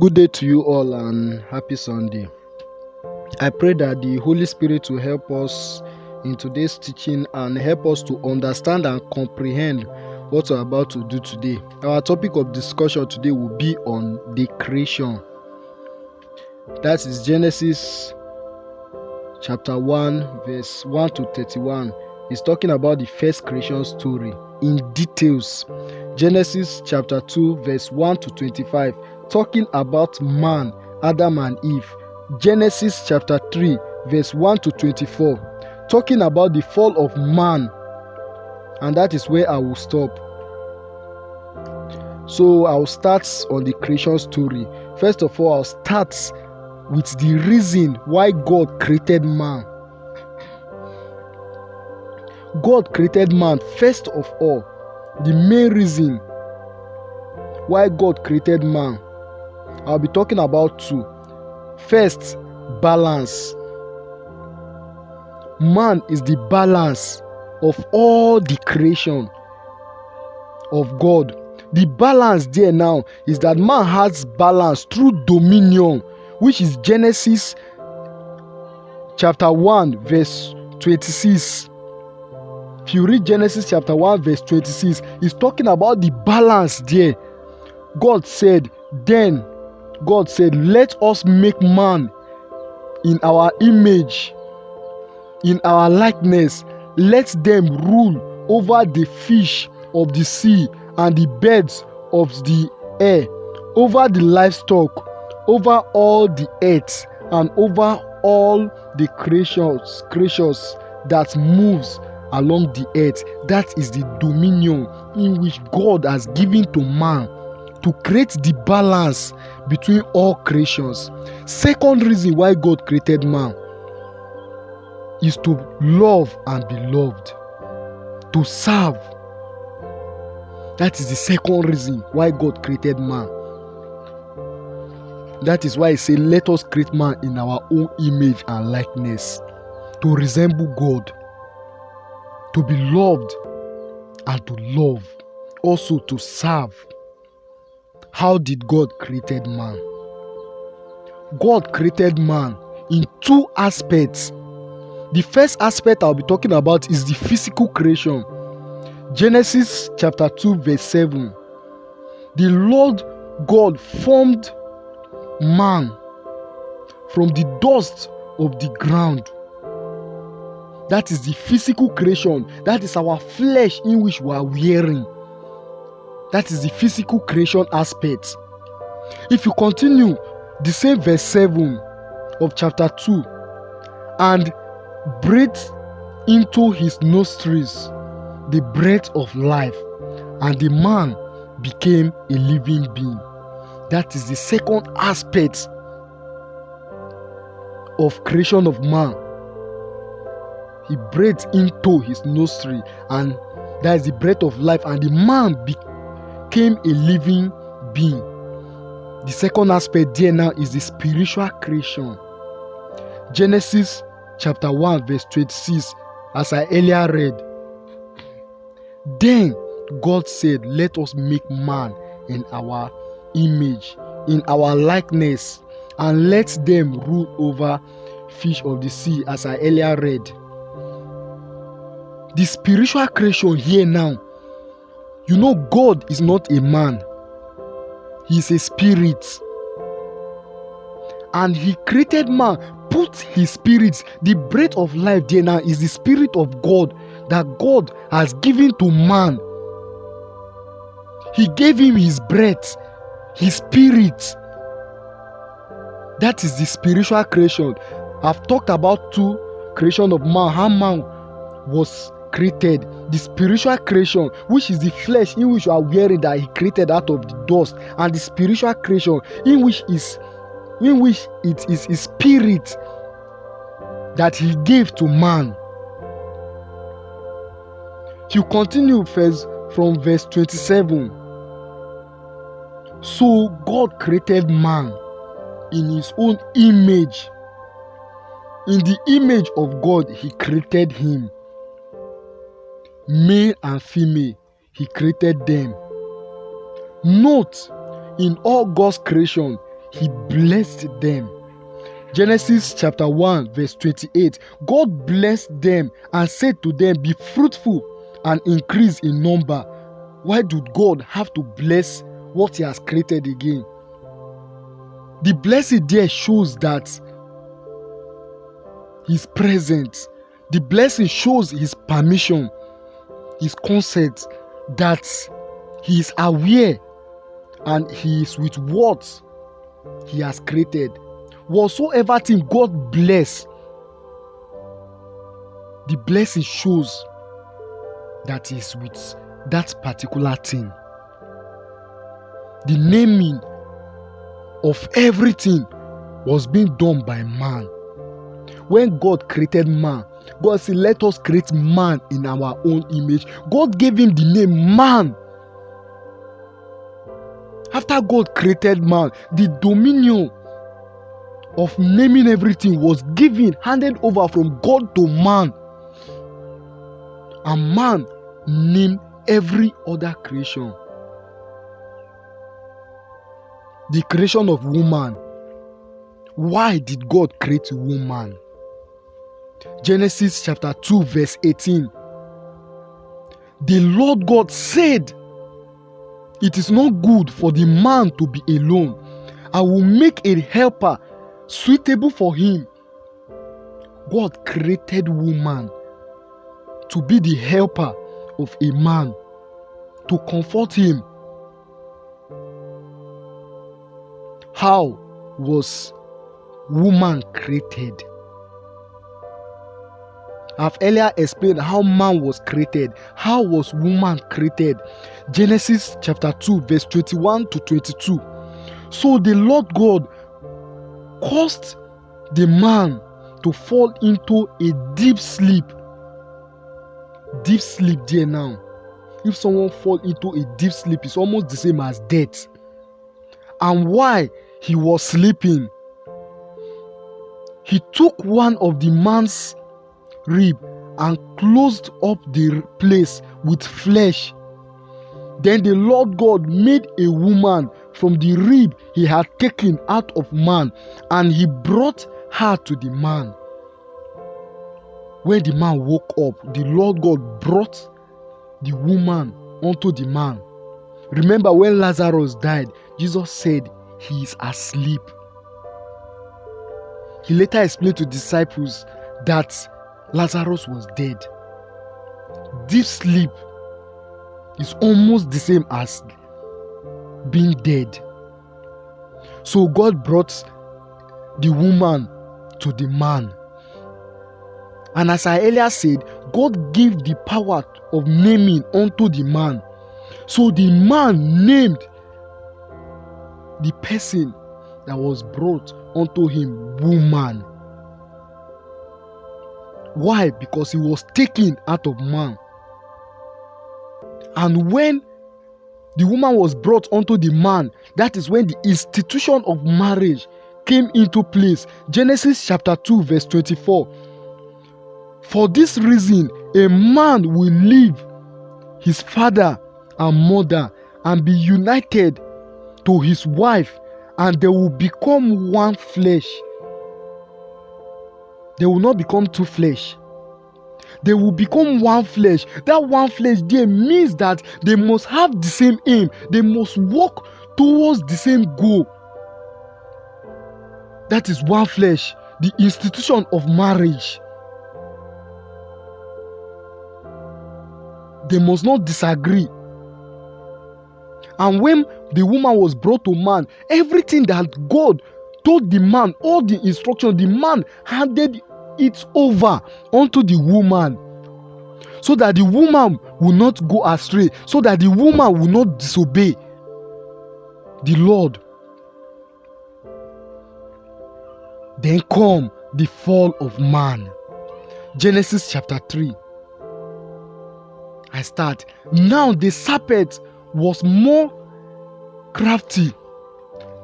Good day to you all and happy Sunday. I pray that the Holy Spirit will help us in today's teaching and help us to understand and comprehend what we're about to do today. Our topic of discussion today will be on the creation. That is Genesis chapter 1 verse 1 to 31. It's talking about the first creation story in details. Genesis chapter 2 verse 1 to 25, talking about man, Adam and Eve. Genesis chapter 3 verse 1 to 24, talking about the fall of man, and that is where I will stop. So I'll start on the creation story. First of all, I'll start with the reason why God created man. God created man first of all. The main reason why God created man, I'll be talking about two. First, balance. Man is the balance of all the creation of God. The balance there now is that man has balance through dominion, which is Genesis chapter 1 verse 26. If you read Genesis chapter 1 verse 26, it's talking about the balance there. God said, let us make man in our image, in our likeness. Let them rule over the fish of the sea and the birds of the air, over the livestock, over all the earth, and over all the creatures that moves along the earth. That is the dominion in which God has given to man to create the balance between all creations. Second reason why God created man is to love and be loved, to serve. That is the second reason why God created man. That is why I say, let us create man in our own image and likeness, to resemble God, to be loved and to love, also to serve. How did God created man? God created man in two aspects. The first aspect I'll be talking about is the physical creation. Genesis chapter 2 verse 7. The Lord God formed man from the dust of the ground. That is the physical creation. That is our flesh in which we are wearing. That is the physical creation aspect. If you continue, the same verse 7 of chapter 2, and breathed into his nostrils the breath of life, and the man became a living being. That is the second aspect of creation of man. He breathed into his nostril, and that is the breath of life, and the man became a living being. The second aspect there now is the spiritual creation. Genesis chapter 1 verse 26, as I earlier read. Then God said, let us make man in our image, in our likeness, and let them rule over fish of the sea, as I earlier read. The spiritual creation here now, you know, God is not a man. He is a spirit. And he created man, put his spirit, the breath of life there now is the spirit of God that God has given to man. He gave him his breath, his spirit. That is the spiritual creation. I've talked about two creation of man, how man was created. The spiritual creation, which is the flesh in which you are wearing, that he created out of the dust, and the spiritual creation in which it is his spirit that he gave to man. If you continue first from verse 27, so God created man in his own image. In the image of God he created him. Male and female, he created them. Note, in all God's creation, he blessed them. Genesis chapter 1 verse 28. God blessed them and said to them, be fruitful and increase in number. Why did God have to bless what he has created again? The blessing there shows that he's present. The blessing shows his permission, his consent, that he is aware and he is with what he has created. Whatsoever thing God bless, the blessing shows that he is with that particular thing. The naming of everything was being done by man. When God created man, God said, let us create man in our own image. God gave him the name man. After God created man, the dominion of naming everything was given, handed over from God to man. And man named every other creation. The creation of woman. Why did God create woman? Genesis chapter 2 verse 18. The Lord God said, it is not good for the man to be alone. I will make a helper suitable for him. God created woman to be the helper of a man, to comfort him. How was woman created? I've earlier explained how man was created. How was woman created? Genesis chapter 2 verse 21 to 22. So the Lord God caused the man to fall into a deep sleep. Deep sleep there now. If someone fall into a deep sleep, it's almost the same as death. And while he was sleeping, he took one of the man's rib and closed up the place with flesh. Then the Lord God made a woman from the rib he had taken out of man, and he brought her to the man. When the man woke up, the Lord God brought the woman unto the man. Remember when Lazarus died, Jesus said he is asleep. He later explained to disciples that Lazarus was dead. Deep sleep is almost the same as being dead. So God brought the woman to the man. And as I earlier said, God gave the power of naming unto the man. So the man named the person that was brought unto him woman. Why? Because he was taken out of man. And when the woman was brought unto the man, that is when the institution of marriage came into place. Genesis chapter 2 verse 24. For this reason, a man will leave his father and mother and be united to his wife, and they will become one flesh. They will not become two flesh. They will become one flesh. That one flesh there means that they must have the same aim. They must walk towards the same goal. That is one flesh, the institution of marriage. They must not disagree. And when the woman was brought to man, everything that God told the man, all the instruction, the man handed it over unto the woman, so that the woman will not go astray, so that the woman will not disobey the Lord. Then come the fall of man. Genesis chapter 3. I start. Now the serpent was more crafty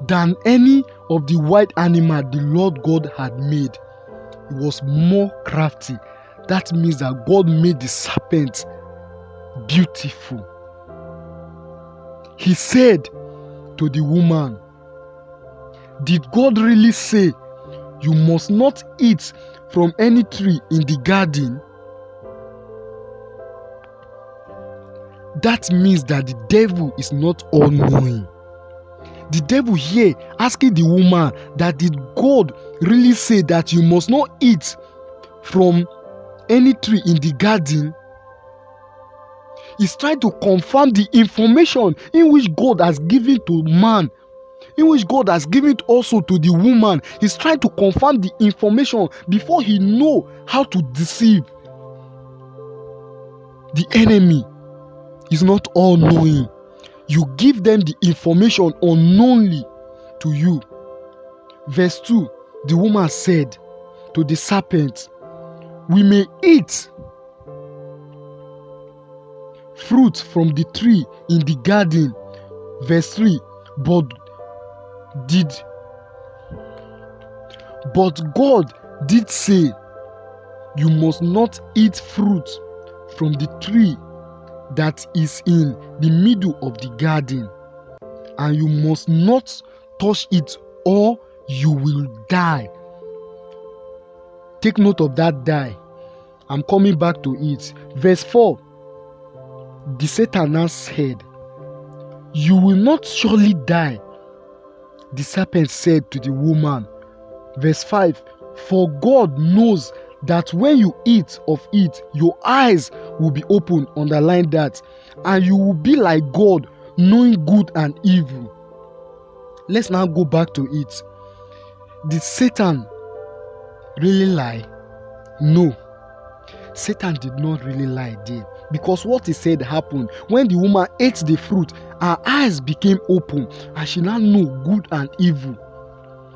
than any of the wild animal the Lord God had made. It was more crafty. That means that God made the serpent beautiful. He said to the woman, Did God really say you must not eat from any tree in the garden? That means that the devil is not all-knowing. The devil here asking the woman that did God really say that you must not eat from any tree in the garden? He's trying to confirm the information in which God has given to man, in which God has given it also to the woman. He's trying to confirm the information before he know how to deceive. The enemy is not all-knowing. You give them the information unknowingly to you. Verse 2, the woman said to the serpent, we may eat fruit from the tree in the garden. Verse 3, but God did say, you must not eat fruit from the tree that is in the middle of the garden, and you must not touch it or you will die. Take note of that die. I'm coming back to it. Verse 4, the Satan now said, you will not surely die. The serpent said to the woman. Verse 5, for God knows that when you eat of it, your eyes will be open, underline that, and you will be like God, knowing good and evil. Let's now go back to it. Did Satan really lie? No. Satan did not really lie there, because what he said happened. When the woman ate the fruit, her eyes became open and she now knew good and evil.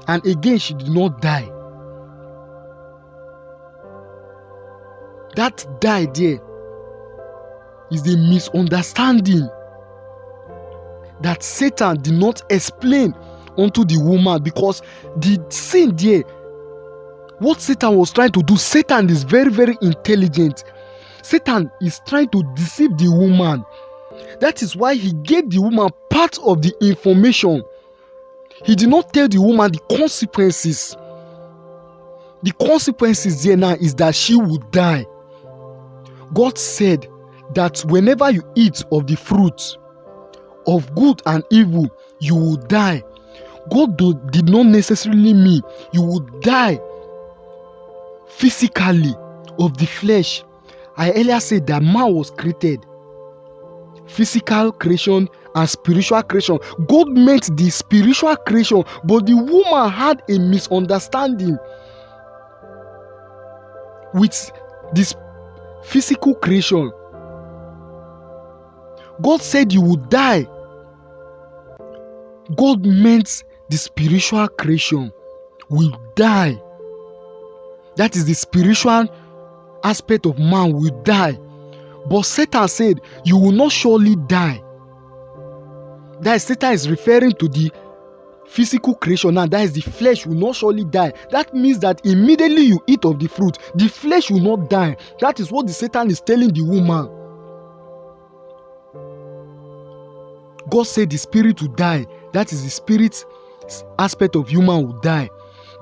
And again, she did not die. That die there is a misunderstanding that Satan did not explain unto the woman, because the sin there, what Satan was trying to do, Satan is very, very intelligent. Satan is trying to deceive the woman. That is why he gave the woman part of the information. He did not tell the woman the consequences. The consequences there now is that she would die. God said that whenever you eat of the fruit of good and evil, you will die. God did not necessarily mean you would die physically of the flesh. I earlier said that man was created physical creation and spiritual creation. God meant the spiritual creation, but the woman had a misunderstanding with this physical creation. God said you would die. God meant the spiritual creation will die. That is the spiritual aspect of man will die. But Satan said you will not surely die. That Satan is referring to the physical creation now. That is the flesh will not surely die. That means that immediately you eat of the fruit, the flesh will not die. That is what the Satan is telling the woman. God said the spirit will die. That is the spirit aspect of human will die.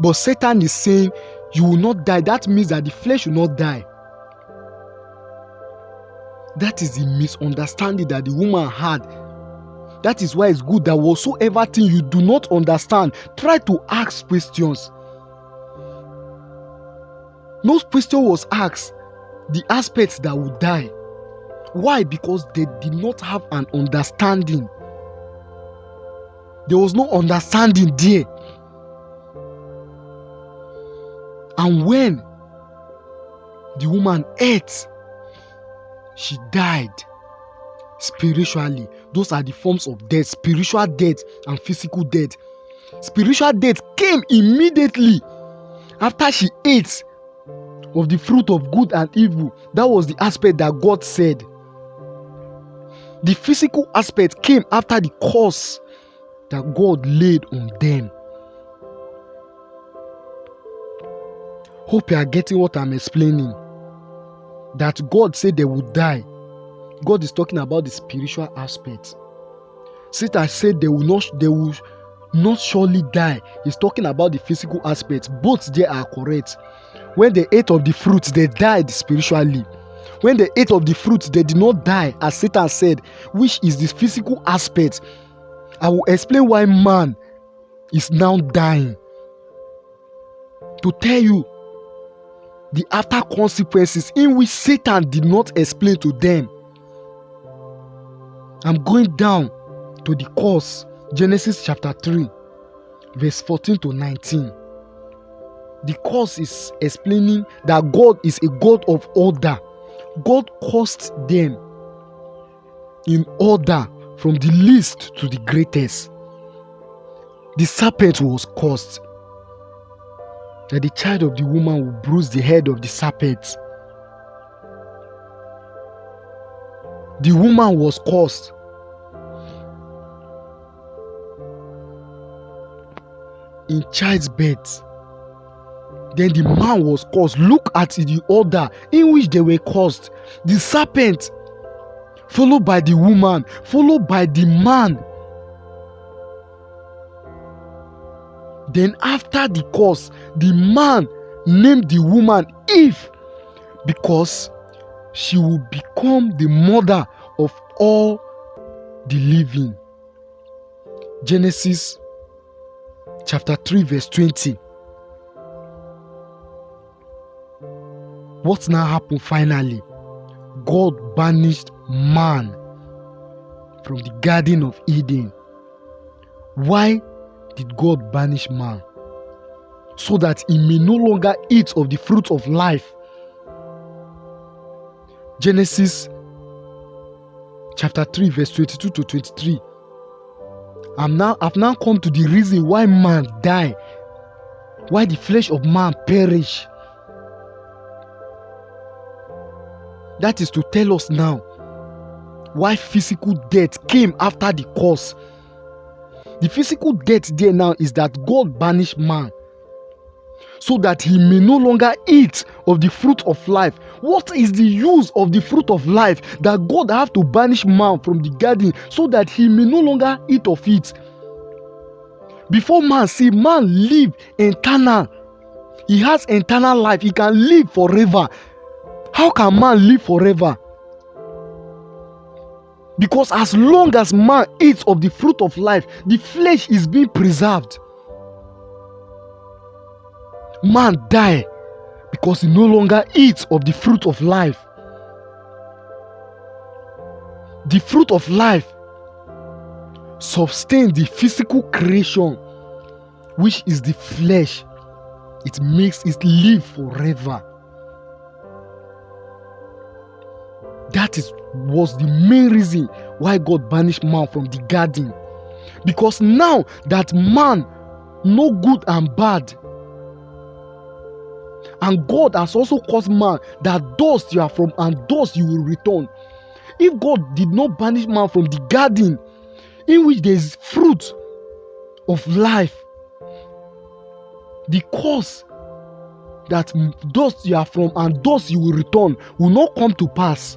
But Satan is saying you will not die. That means that the flesh will not die. That is the misunderstanding that the woman had. That is why it's good that whatsoever thing you do not understand, try to ask questions. No question was asked the aspects that would die. Why? Because they did not have an understanding. There was no understanding there. And when the woman ate, she died spiritually. Those are the forms of death: spiritual death and physical death. Spiritual death came immediately after she ate of the fruit of good and evil. That was the aspect that God said. The physical aspect came after the curse that God laid on them. Hope you are getting what I'm explaining. That God said they would die. God is talking about the spiritual aspect. Satan said they will not surely die. He's talking about the physical aspect. Both there are correct. When they ate of the fruit, they died spiritually. When they ate of the fruit, they did not die, as Satan said, which is the physical aspect. I will explain why man is now dying, to tell you the after consequences in which Satan did not explain to them. I'm going down to the cause. Genesis chapter 3, verse 14 to 19. The cause is explaining that God is a God of order. God caused them in order from the least to the greatest. The serpent was caused that the child of the woman will bruise the head of the serpent. The woman was caused in childbirth. Then the man was caused. Look at the order in which they were caused. The serpent, followed by the woman, followed by the man. Then after the cause, the man named the woman Eve, because she will become the mother of all the living. Genesis chapter 3 verse 20. What now happened finally? God banished man from the Garden of Eden. Why did God banish man? So that he may no longer eat of the fruit of life. Genesis chapter 3 verse 22 to 23. I've now come to the reason why man die, why the flesh of man perish. That is to tell us now why physical death came after the cause. The physical death there now is that God banished man so that he may no longer eat of the fruit of life. What is the use of the fruit of life that God have to banish man from the garden so that he may no longer eat of it? Before man live eternal. He has eternal life. He can live forever. How can man live forever? Because as long as man eats of the fruit of life, the flesh is being preserved. Man die because he no longer eats of the fruit of life. The fruit of life sustains the physical creation, which is the flesh. It makes it live forever. That was the main reason why God banished man from the garden. Because now that man know good and bad, and God has also caused man that dust you are from and dust you will return. If God did not banish man from the garden in which there is fruit of life, the cause that dust you are from and dust you will return will not come to pass.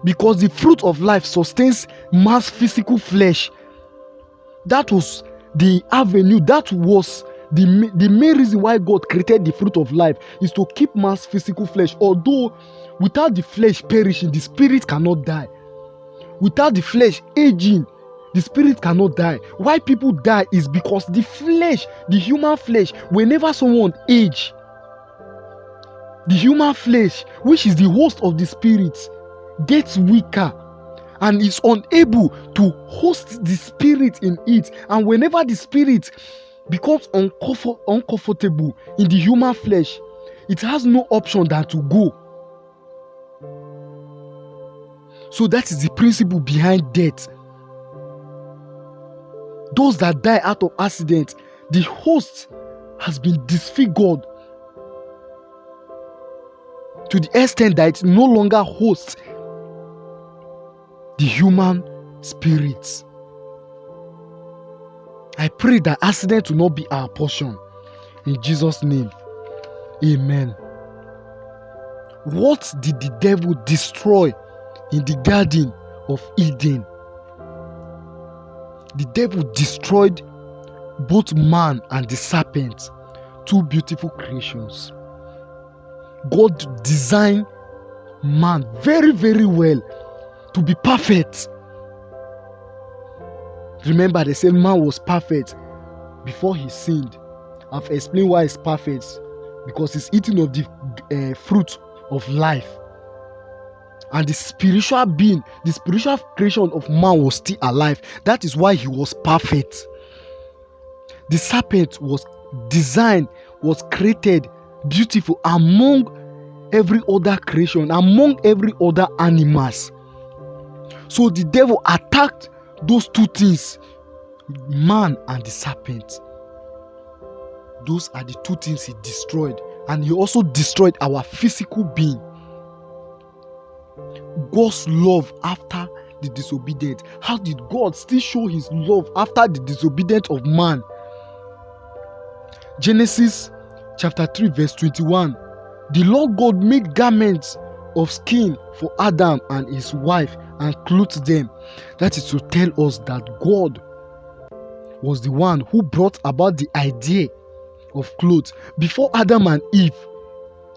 Because the fruit of life sustains man's physical flesh. That was the avenue, that was the main reason why God created the fruit of life, is to keep man's physical flesh. Although without the flesh perishing, the spirit cannot die. Without the flesh aging, the spirit cannot die. Why people die is because the flesh, the human flesh, whenever someone age, the human flesh, which is the host of the spirit, gets weaker and is unable to host the spirit in it. And whenever the spirit becomes uncomfortable in the human flesh, it has no option than to go. So that is the principle behind death. Those that die out of accident, the host has been disfigured to the extent that it no longer hosts the human spirits. I pray that accident will not be our portion. In Jesus' name, amen. What did the devil destroy in the Garden of Eden? the devil destroyed both man and the serpent, two beautiful creations. God designed man very, very well to be perfect. Remember, they said man was perfect before he sinned. I've explained why he's perfect, because he's eating of the fruit of life. And the spiritual being, the spiritual creation of man was still alive. That is why he was perfect. The serpent was designed, was created beautiful among every other creation, among every other animals. So the devil attacked those two things, man and the serpent. Those are the two things he destroyed. And he also destroyed our physical being. God's love after the disobedience. How did God still show his love after the disobedience of man? Genesis chapter 3 verse 21. The Lord God made garments of skin for Adam and his wife and clothed them. That is to tell us that God was the one who brought about the idea of clothes. Before Adam and Eve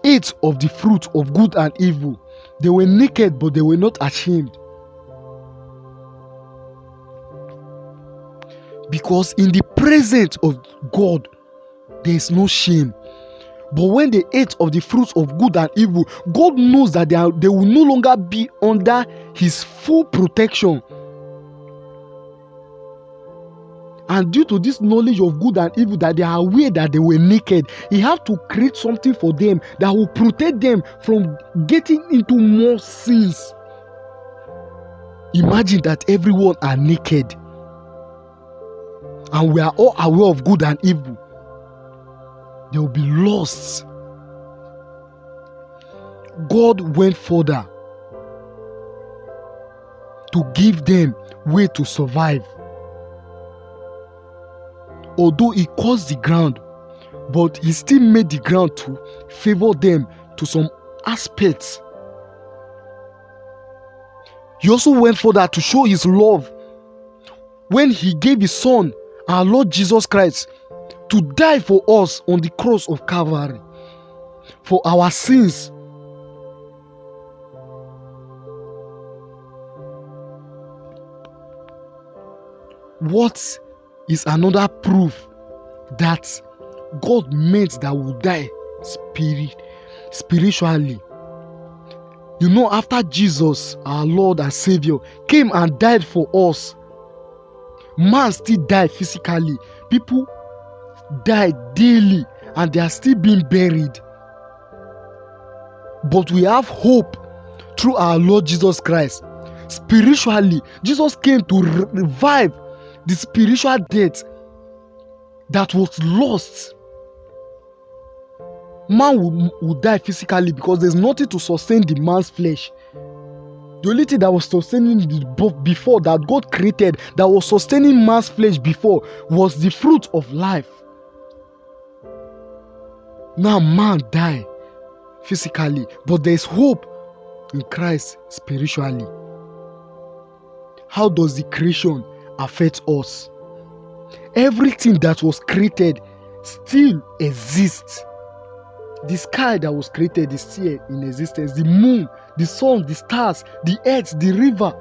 ate of the fruit of good and evil, they were naked, but they were not ashamed. Because in the presence of God, there is no shame. But when they ate of the fruits of good and evil, God knows that they will no longer be under his full protection. And due to this knowledge of good and evil, that they are aware that they were naked, he had to create something for them that will protect them from getting into more sins. Imagine that everyone are naked and we are all aware of good and evil. They will be lost. God went further to give them way to survive. Although he caused the ground, but he still made the ground to favor them to some aspects. He also went further to show his love when he gave his son, our Lord Jesus Christ, to die for us on the cross of Calvary for our sins. What is another proof that God meant that we will die spiritually? You know, after Jesus, our Lord and Savior, came and died for us, man still died physically. People die daily and they are still being buried. But we have hope through our Lord Jesus Christ. Spiritually, Jesus came to revive the spiritual death that was lost. Man will die physically because there's nothing to sustain the man's flesh. The only thing that was sustaining before, that God created, that was sustaining man's flesh before, was the fruit of life. Now man die physically, but there is hope in Christ spiritually. How does the creation affect us? Everything that was created still exists. The sky that was created is still in existence. The moon, the sun, the stars, the earth, the river,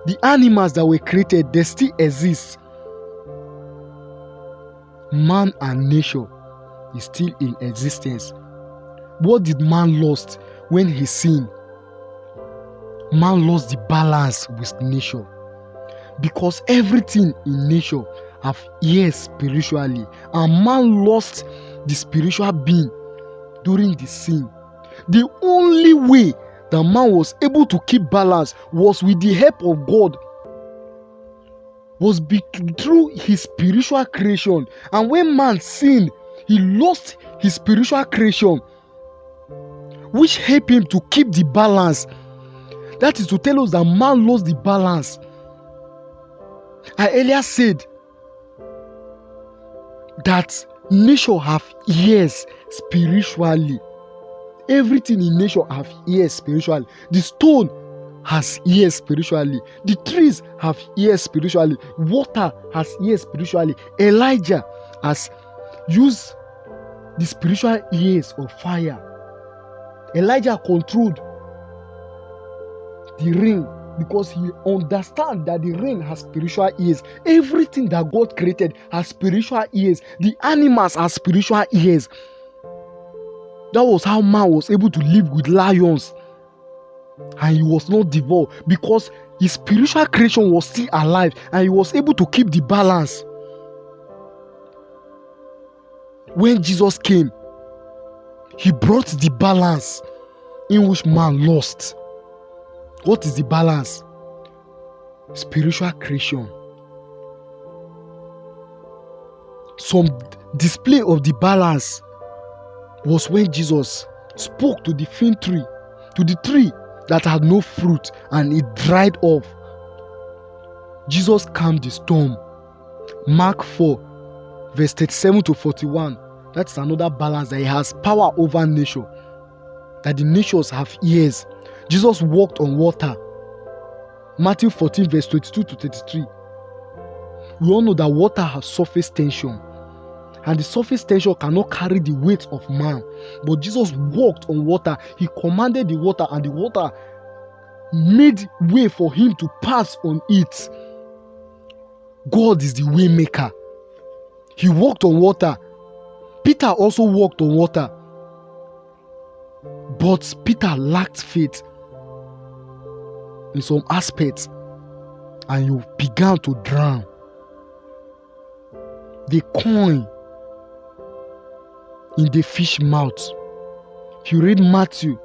the animals that were created, they still exist. Man and nature is still in existence. What did man lost when he sinned? Man lost the balance with nature. Because everything in nature have ears spiritually, and man lost the spiritual being during the sin. The only way that man was able to keep balance was with the help of God, was through his spiritual creation. And when man sinned, he lost his spiritual creation, which helped him to keep the balance. That is to tell us that man lost the balance. I earlier said that nature have ears spiritually. Everything in nature have ears spiritually. The stone has ears spiritually. The trees have ears spiritually. Water has ears spiritually. Elijah has used the spiritual ears of fire. Elijah controlled the rain because he understands that the rain has spiritual ears. Everything that God created has spiritual ears. The animals have spiritual ears. That was how man was able to live with lions and he was not devoured, because his spiritual creation was still alive and he was able to keep the balance. When Jesus came, he brought the balance in which man lost. What is the balance? Spiritual creation. Some display of the balance was when Jesus spoke to the fig tree, to the tree that had no fruit, and it dried off. Jesus calmed the storm. Mark 4, verse 37 to 41. That's another balance, that he has power over nature, that the natures have ears. Jesus walked on water. Matthew 14, verse 22 to 33. We all know that water has surface tension, and the surface tension cannot carry the weight of man. But Jesus walked on water. He commanded the water, and the water made way for him to pass on it. God is the way maker. He walked on water. Peter also walked on water, but Peter lacked faith in some aspects, and you began to drown. The coin in the fish mouth. If you read Matthew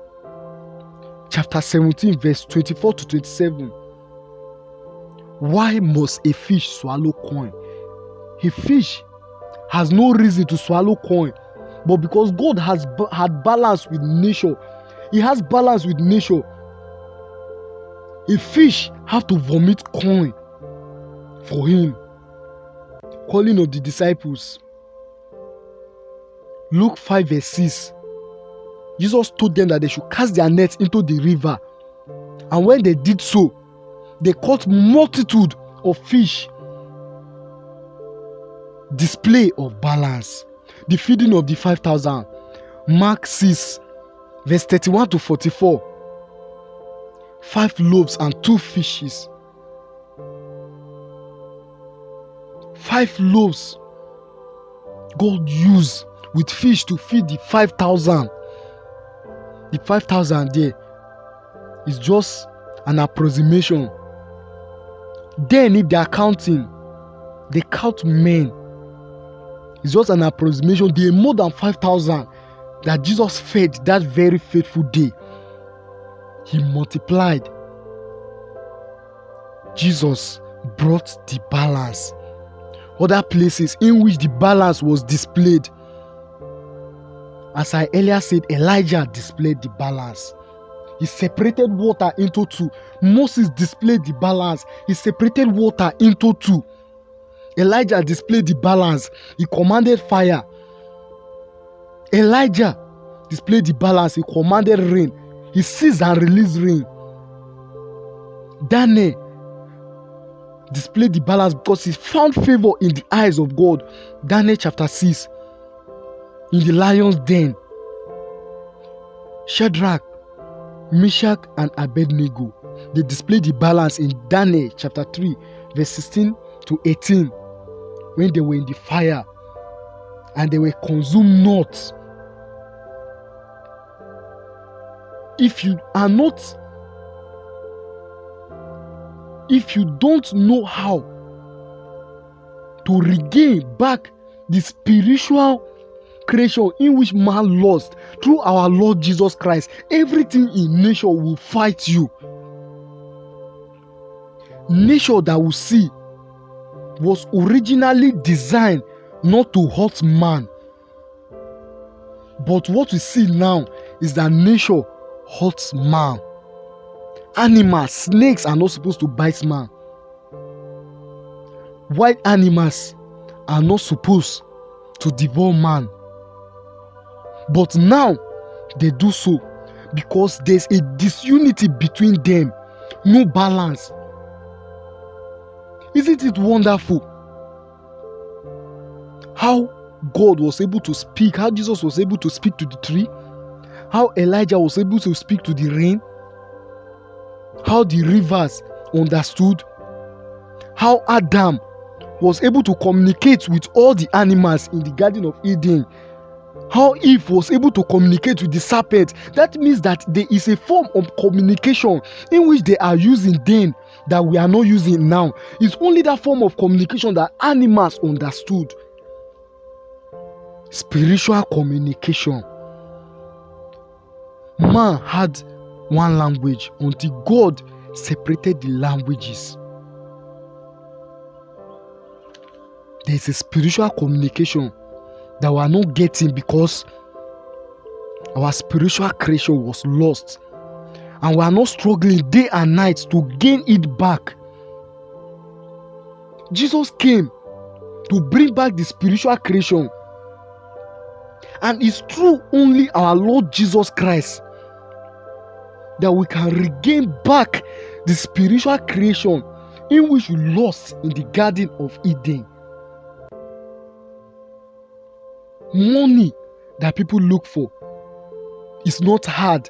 chapter 17, verse 24 to 27, why must a fish swallow coin? A fish has no reason to swallow coin, but because God had balance with nature, he has balance with nature. A fish have to vomit coin for him. Calling of the disciples. Luke 5, verse 6. Jesus told them that they should cast their nets into the river. And when they did so, they caught multitude of fish. Display of balance. The feeding of the 5,000. Mark 6, verse 31 to 44. 5 loaves and 2 fishes. 5 loaves God used with fish to feed the 5,000. The 5,000 there is just an approximation. Then if they are counting, they count men. It's just an approximation. There are more than 5,000 that Jesus fed that very faithful day. He multiplied. Jesus brought the balance. Other places in which the balance was displayed, as I earlier said, Elijah displayed the balance. He separated water into 2. Moses displayed the balance. He separated water into 2. Elijah displayed the balance. He commanded fire. Elijah displayed the balance. He commanded rain. He seized and released rain. Daniel displayed the balance because he found favor in the eyes of God. Daniel chapter 6. In the lion's den. Shadrach, Meshach, and Abednego, they displayed the balance in Daniel chapter 3, verse 16 to 18, when they were in the fire and they were consumed not. If you don't know how to regain back the spiritual creation in which man lost through our Lord Jesus Christ, everything in nature will fight you. Nature that we see was originally designed not to hurt man, but what we see now is that nature hurts man. Animals, snakes are not supposed to bite man. Wild animals are not supposed to devour man. But now they do so because there's a disunity between them. no balance. Isn't it wonderful how God was able to speak, how Jesus was able to speak to the tree, how Elijah was able to speak to the rain, how the rivers understood, how Adam was able to communicate with all the animals in the Garden of Eden, how Eve was able to communicate with the serpent. That means that there is a form of communication in which they are using then that we are not using now. It's only that form of communication that animals understood. Spiritual communication. Man had one language until God separated the languages. There is a spiritual communication that we are not getting because our spiritual creation was lost, and we are not struggling day and night to gain it back. Jesus came to bring back the spiritual creation, and it's through only our Lord Jesus Christ that we can regain back the spiritual creation in which we lost in the Garden of Eden. Money that people look for is not hard.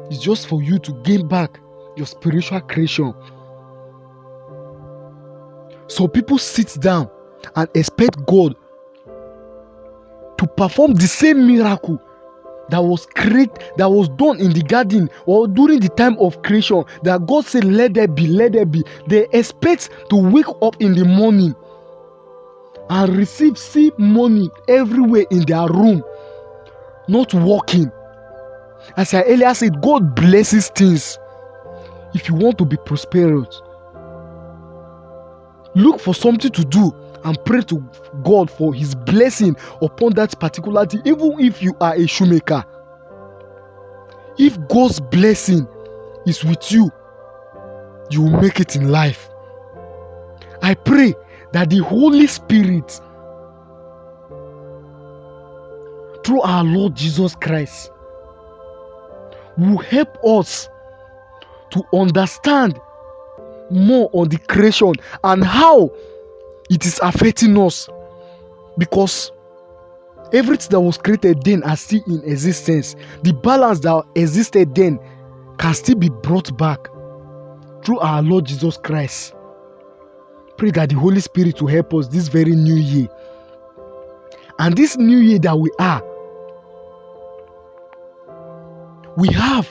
It's just for you to gain back your spiritual creation. So people sit down and expect God to perform the same miracle that was done in the garden or during the time of creation, that God said, let there be, let there be. They expect to wake up in the morning and see money everywhere in their room, not working. As I earlier said, God blesses things. If you want to be prosperous, look for something to do and pray to God for His blessing upon that particular thing. Even if you are a shoemaker, if God's blessing is with you, you will make it in life. I pray that the Holy Spirit, through our Lord Jesus Christ, will help us to understand more on the creation and how it is affecting us, because everything that was created then are still in existence. The balance that existed then can still be brought back through our Lord Jesus Christ. Pray that the Holy Spirit will help us this very new year. And this new year that we are, we have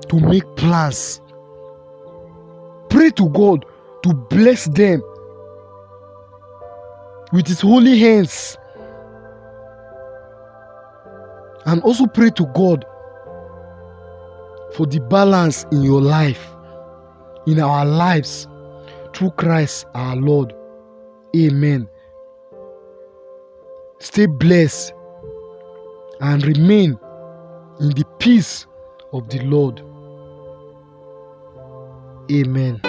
to make plans. Pray to God to bless them with His holy hands. And also pray to God for the balance in your life, in our lives, through Christ our Lord. Amen. Stay blessed and remain in the peace of the Lord. Amen.